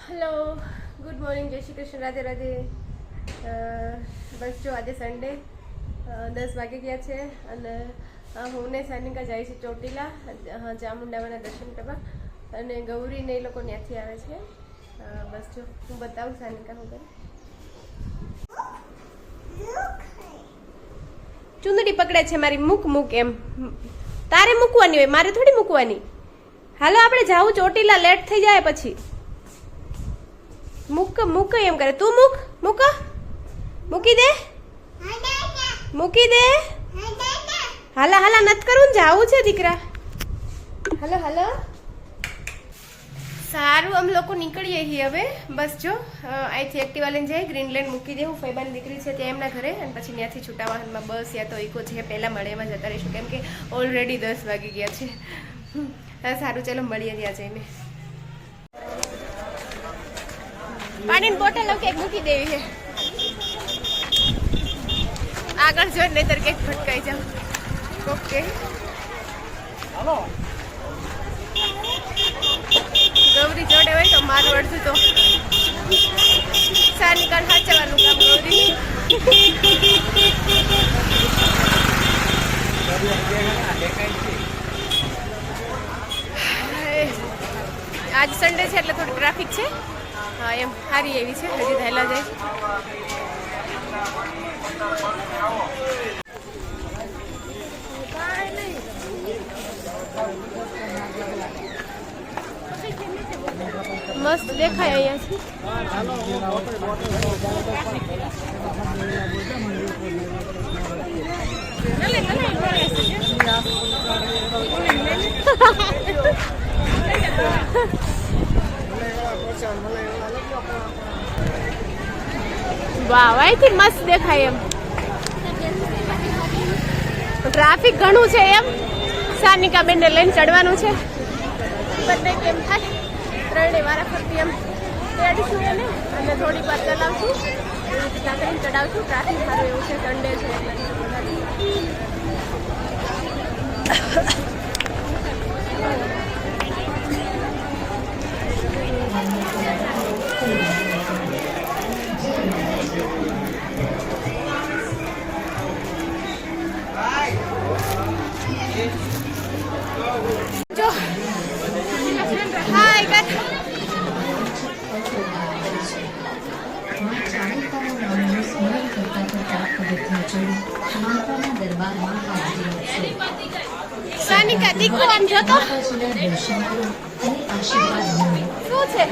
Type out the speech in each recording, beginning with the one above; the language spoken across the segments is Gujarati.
હેલો, ગુડ મોર્નિંગ, જય શ્રી કૃષ્ણ, રાધે રાધે. બસ જો આજે સન્ડે 10 વાગી ગયા છે અને હું ને સાનિકા જાય છે ચોટીલા ચામુંડામાના દર્શન કરવા અને ગૌરી ને એ લોકો ત્યાંથી આવે છે. બસ જો હું બતાવું સાનિકા હું કરે. ચુંદડી પકડે છે મારી, મૂક મૂક એમ. તારે મૂકવાની હોય, મારે થોડી મૂકવાની. હાલો આપણે જાવું ચોટીલા, લેટ થઈ જાય પછી. મૂક મૂક એમ કરે. તું મૂક મૂક મૂકી દે મૂકી દે. હાલા હાલા નત કરું, જાવું છે દીકરા. હાલો હાલો. સારું, અમે લોકો નીકળીએ છીએ હવે. બસ જો અહીંથી એક્ટિવા લઈને જાય, ગ્રીનલેન્ડ મૂકી દે. હું ફૈબાની દીકરી છે ત્યાં એમના ઘરે, અને પછી ત્યાંથી છૂટા વાહનમાં બસ યા તો ઇકો છે પહેલાં મળે એમાં જતા રહીશું, કેમ કે ઓલરેડી 10 વાગી ગયા છે. સારું, ચાલો મળીએ ત્યાં જઈને. પાણીની બોટલ કે મૂકી દેવી છે આગળ, જો નહીતર કંઈક ફટકાઈ જાવ. ઓકે, ગૌરી જોડે હોય તો મારું અડધું તો સાનિકા સાચવવાનું કામ ગૌરી. આજ સન્ડે છે એટલે થોડી ટ્રાફિક છે. હા એમ સારી એવી છે, હજી થયેલા જાય. મસ્ત દેખાય અહીંયાથી. વાહ, અહીંથી મસ્ત દેખાય એમ. ટ્રાફિક ઘણું છે એમ. સાનિકા બેનને લઈને ચડવાનું છે. બંને કેમ થાય, ત્રણેય વારા ફરતી એમ ચડીશું એને અને થોડીક વાર ચલાવશું, એવી રીતના કરીને ચડાવશું. ટ્રાફિક સારું એવું છે, સન્ડે છે એટલે. જો હાય કર. સાનિકા દીકરો આમ જોતો શું છે?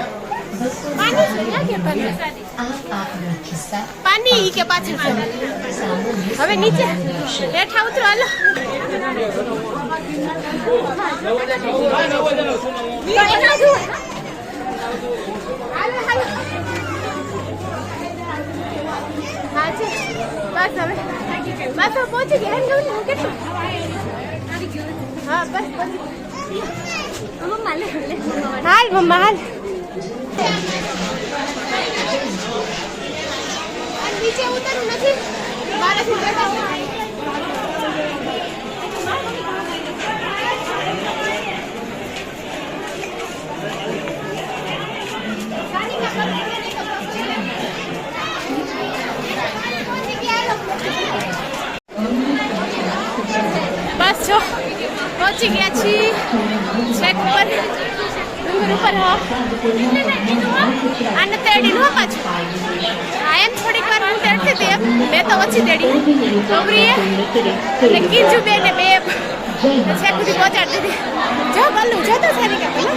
પાણી છે કે પાણી કે પાછળ છે? હવે નીચે બેઠા ઉતરો. હાલો હા છે. બસ હવે બસ પહોંચી ગયા. કેટલું? હા બસ પહોંચી. હાલ મમ્મા હાલ. નીચે ઉતરવું નથી. બસ જો પહોંચી ગયા છીએ ટ્રેક ઉપર, ડુંગર ઉપર. આને તેડી નો પાછું. હા એમ થોડીક વાર હું તેડતી હતી એમ, મેં તો ઓછી તેડી. ગૌરીએ એટલે કીજુ બે ને બે છેક સુધી પહોંચાડતી હતી. જો ગલું જતો સારી કે પેલો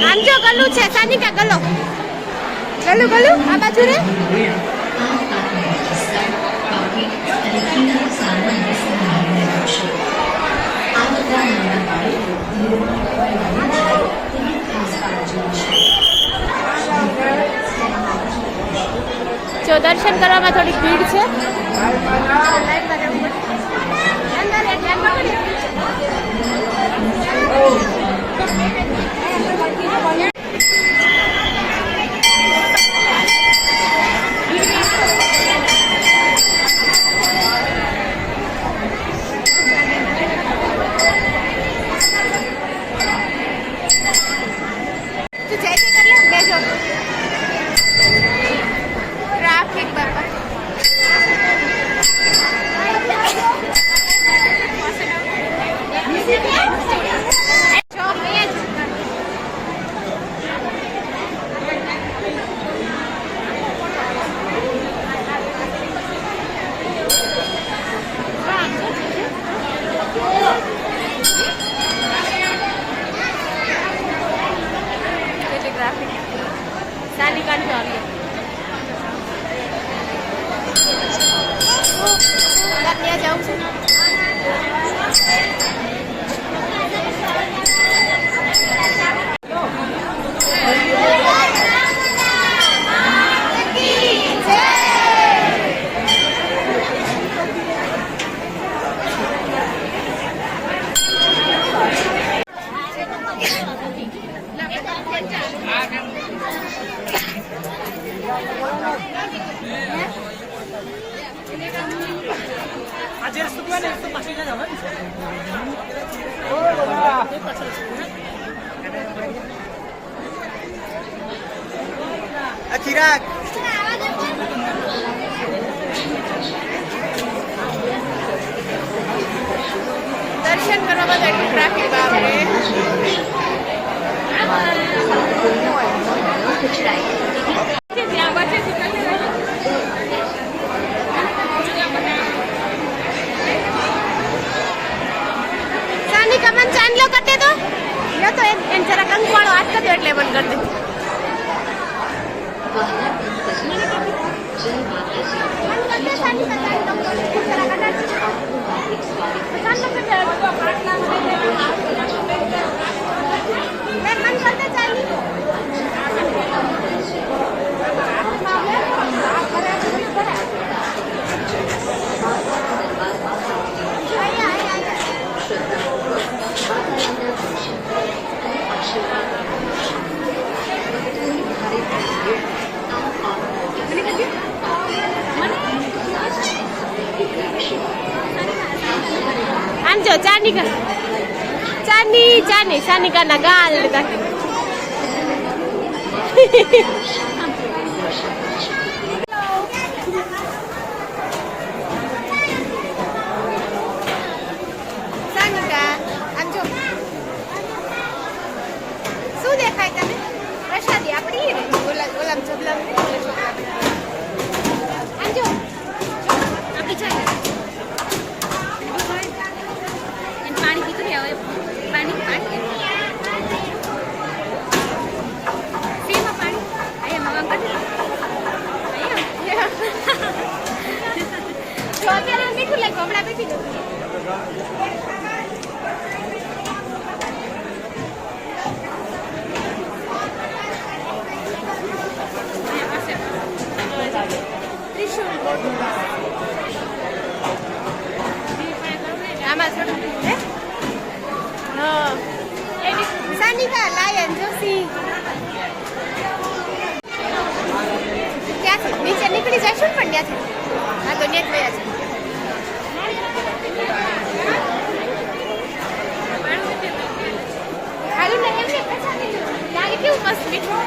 આમ જો ગલું છે. સાનિકા ગલો ગલું ગલું આ બાજુ રે. જો દર્શન કરવામાં થોડીક ભીડ છે. Chirag. દર્શન કરવા માટે એટલું ટ્રાફિક બાપરે. સાનિકા મને ચાંદલો કટે તો યો તો એન જરા કંકવાળો હાથ કરતો એટલે મને કરી દે. આંજો ચાનિકા ચાની સાનિકા ના ગાલ લીધા. સાનિકા આંજો શું દેખાય તને? પ્રસાદી આપણી રે ઓલા જબલા આંજો આપણી ચાય પાણી પીતું ને હવે પાણી સેમાં પાણી અહીંયા મવા કઢી તો અત્યારે મીઠું લાગે હમણાં બેઠી દો. આમાં થોડું સાનિકા લાયન જોશી ત્યાંથી નીચે નીકળી જશું પણ ત્યાંથી હા તો નેટ ગયા છે. ખાલી ને એમ લાગે કેવું મસ્ત મીઠું.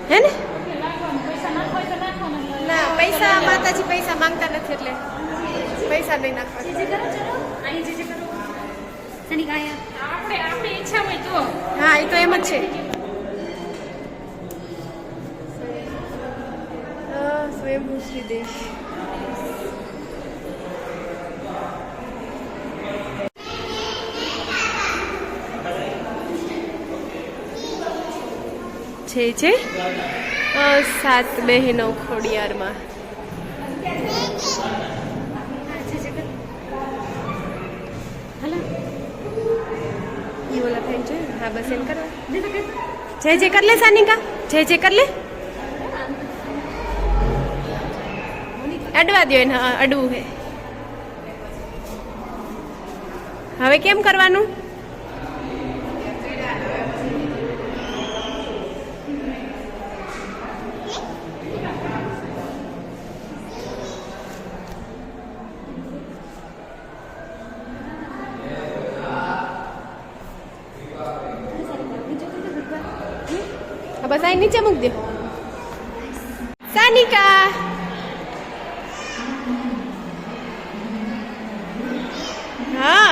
હે ને ના પૈસા માતાજી પૈસા માંગતા નથી એટલે પૈસા નહીં નાખવા. હા એ તો એમ જ છે. સ્વયંભૂ શ્રીદેવ છે 7 બહેનો ખોડિયારમાં. હા બસ એમ કરો. જય કર લે સાનિકા જય કર લે. અડવા દો એને. હા અડવું હે. હવે કેમ કરવાનું? સાઈ નીચે મૂક દે. સાનિકા હા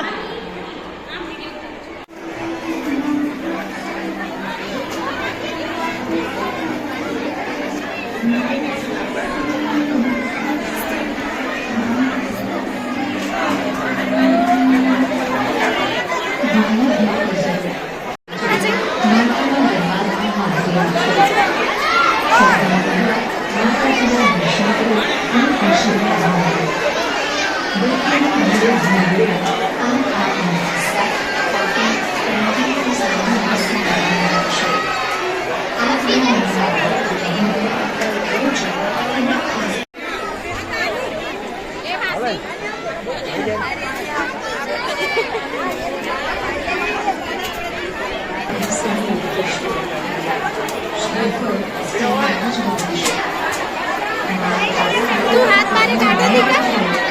તું હાથ મારી કાઢો દીકરા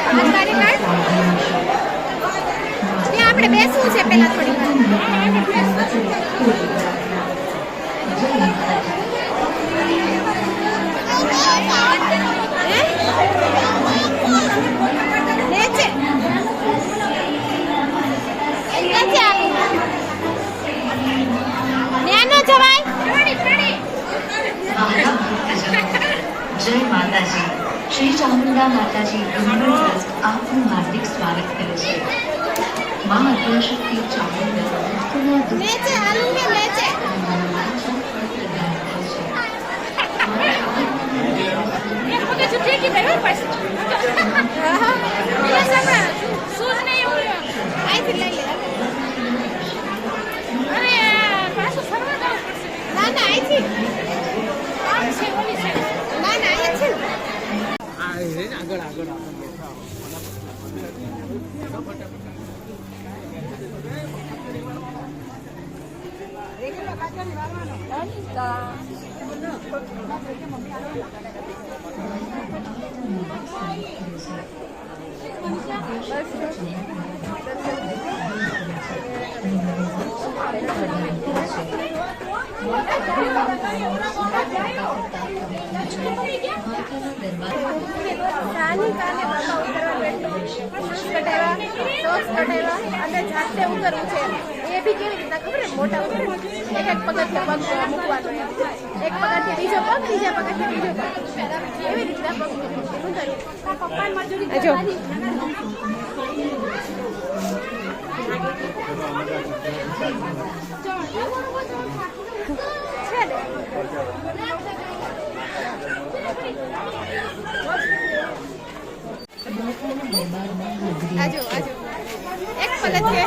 હાથ મારી કાઢ ત્યાં આપણે બેસવું છે પેલા થોડી જય માતાજી શ્રી ચામુંડા માતાજી બ્રહ્મણ ટ્રસ્ટ આપનું હાર્દિક સ્વાગત કરે છે. માં આદ્યશક્તિ ચામુંડા નીચે હાલુંગે નીચે પગે છૂટી કે બેહો પાછું હા એ સાંભળા સૂઝ નહીં હોય આઈથી લઈ લે અરે પાછું ફરવા જવું પડશે ના ના આઈથી આ છે ઓલી છે ના ના આઈ છે આ છે આગળ આગળ અને જાતે ઉતરવું છે એ બી કેવી રીતના ખબર મોટા એક એક પગથિયે પગ મૂકવાનો એક પગથિયે બીજો પગ બીજા પગથિયે બીજો પગ એવી રીતના પગ પપ્પાની મજૂરી જો આજો આજો એક પગથિયે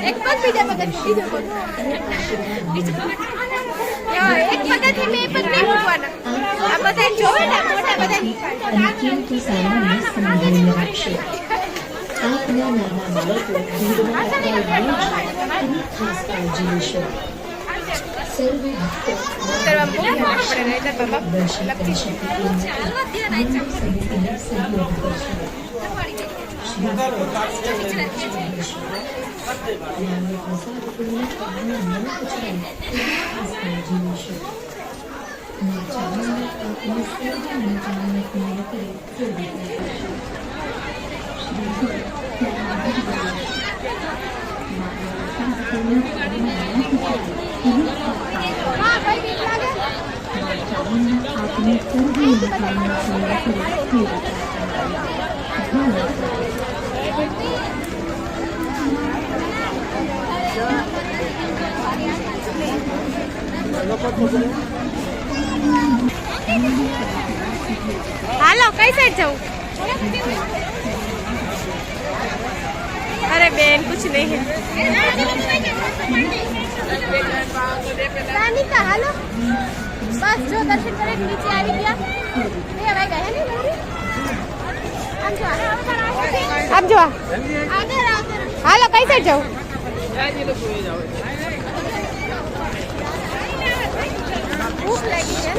એક પગ બીજા પગથિયે બીજો પગ એક પગથિયે બે પગ નહીં મૂકવાના આ બધા જોવે ને મોટા બધા કિંમતી સામાનને સંભાળી રાખશે. આપના નાના બાળકો ભીડમાં તેની ખાસ કાળજી લેશો. સર્વે ભક્તો દર્શન કરી શકે તેમ સમિતિને સહયોગ કરશે. હાલો કઈ સાઈડ જવું अरे बेन कुछ नहीं है सानिका हेलो बस जो दर्शन करे नीचे આવી ગયા બે વાઈ ગયા ને આમ જો આગળ હાલો કઈ સાઈડ જાવ ભૂખ લાગી છે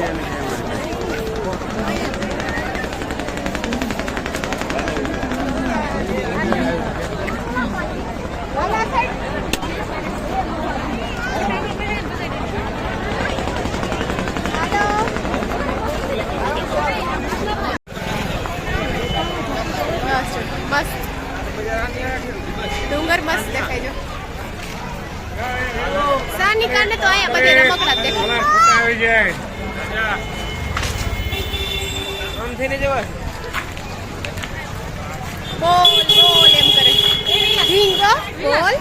છે મસ્ત ડુંગર મસ્ત દેખાય જો સાનિકા ને તો અહીંયા બધે રમકડા દેખાય આવી જાય આમ થઈને જવા બોલ બોલ એમ કરે ઢીંગો બોલ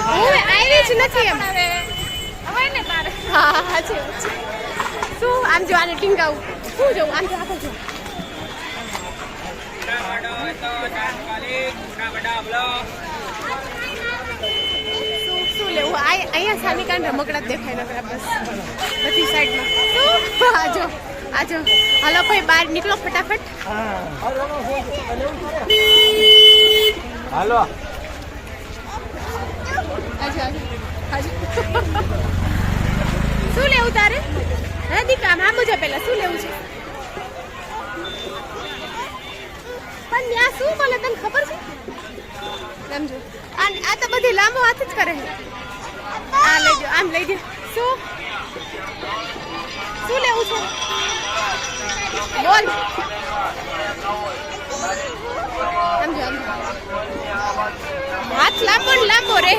હું આવી જ નથી એમ હા હા છે શું આમ જો આને ટીંગાવું શું જોઉં આમ જો આગળ જો શું લેવું અહીંયા સાનિકાને રમકડા દેખાય નકરા બસ બધી સાઈડમાં શું આજો આજો હાલો ભાઈ બહાર નીકળો ફટાફટ હાલો આજો આજો શું લેવું તારે હા દીકા આમ મુજબ પેલા શું લેવું છે પણ ત્યાં શું બોલે તને ખબર છે સમજો આ તો બધી લાંબો હાથ જ કરે આ લેજો આમ લઈ દે શું લેવું છે બોલ સમજો હાથ લાંબો ને લાંબો રે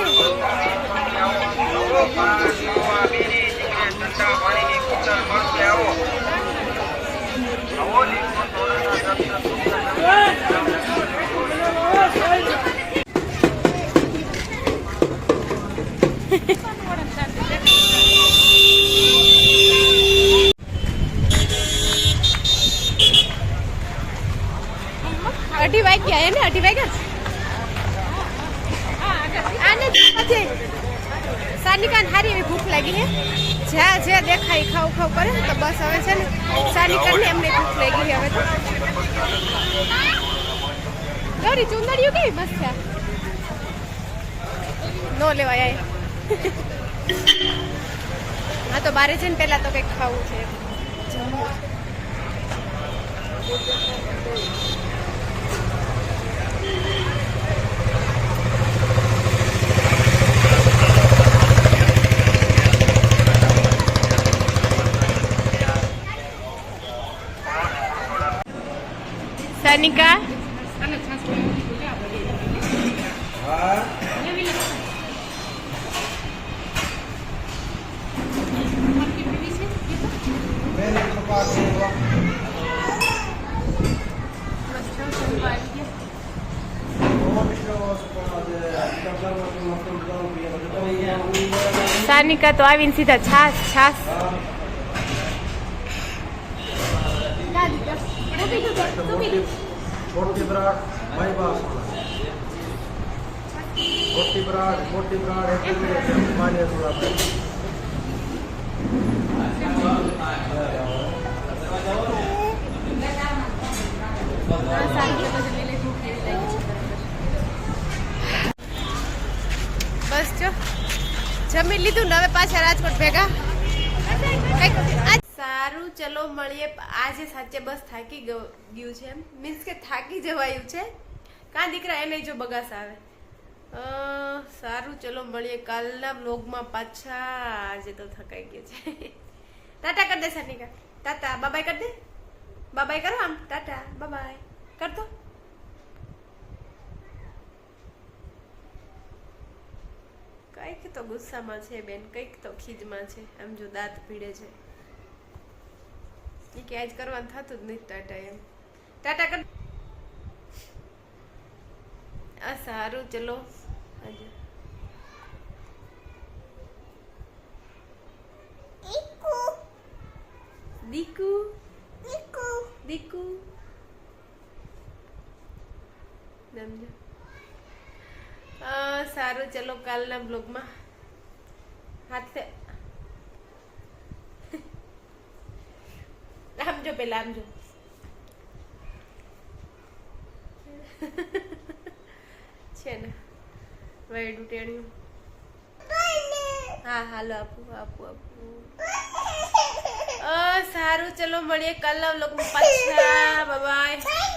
અઢી વાગ્યા એને અઢી વાગ્યા આને પછી સાનિકાને હારી એવી ભૂખ લાગી હે જ્યાં જ્યાં દેખાય ખાવ ખાવ કરે તો બસ હવે છે ને સાનિકાને એમને ભૂખ લાગી હવે તો ગૌરી ચુંદડીયું કેવી મસ્ત છે નો લેવાય હા તો બારે છે ને પેલા તો કંઈક ખાવું છે જમવું સાનિકા સાનિકા તો આવીને સીધા છાસ છાસ મોટી બ્રાડ માય બાપ મોટી બ્રાડ એટલે માન્ય થોડા બસ જો જમી લીધું ને હવે પાછા રાજકોટ ભેગા સારું ચલો મળીએ આજે સાચે બસ થાકી ગયું છે એમ મીન્સ કે થાકી જવાયું છે કાં દીકરા એને જો બગાસ આવે સારું ચલો મળીએ કાલના વ્લોગમાં પાછા આજે તો થકાઈ ગયા છે ટાટા કરી દે સાનિકા ટાટા બાબાય કરી દે બાબાય કરો આમ ટાટા બાબાય કરતો કંઈક તો ગુસ્સામાં છે બેન કંઈક તો ખીજમાં છે આમ જો દાંત પીડે છે એ કે આજ કરવાનું થતું જ નહીં ટાટા એમ ટાટા કર આ સારું ચલો આજે દીકુ દીકુ સમજો સારું ચલો કાલના બ્લોગમાં હાથે આમ જો પેલા આમ જો છે ને વેડું ટેણ્યું હા હાલો આપું આપું આપું સારું ચલો મળીએ કાલના બ્લોગમાં પાછા બાય બાય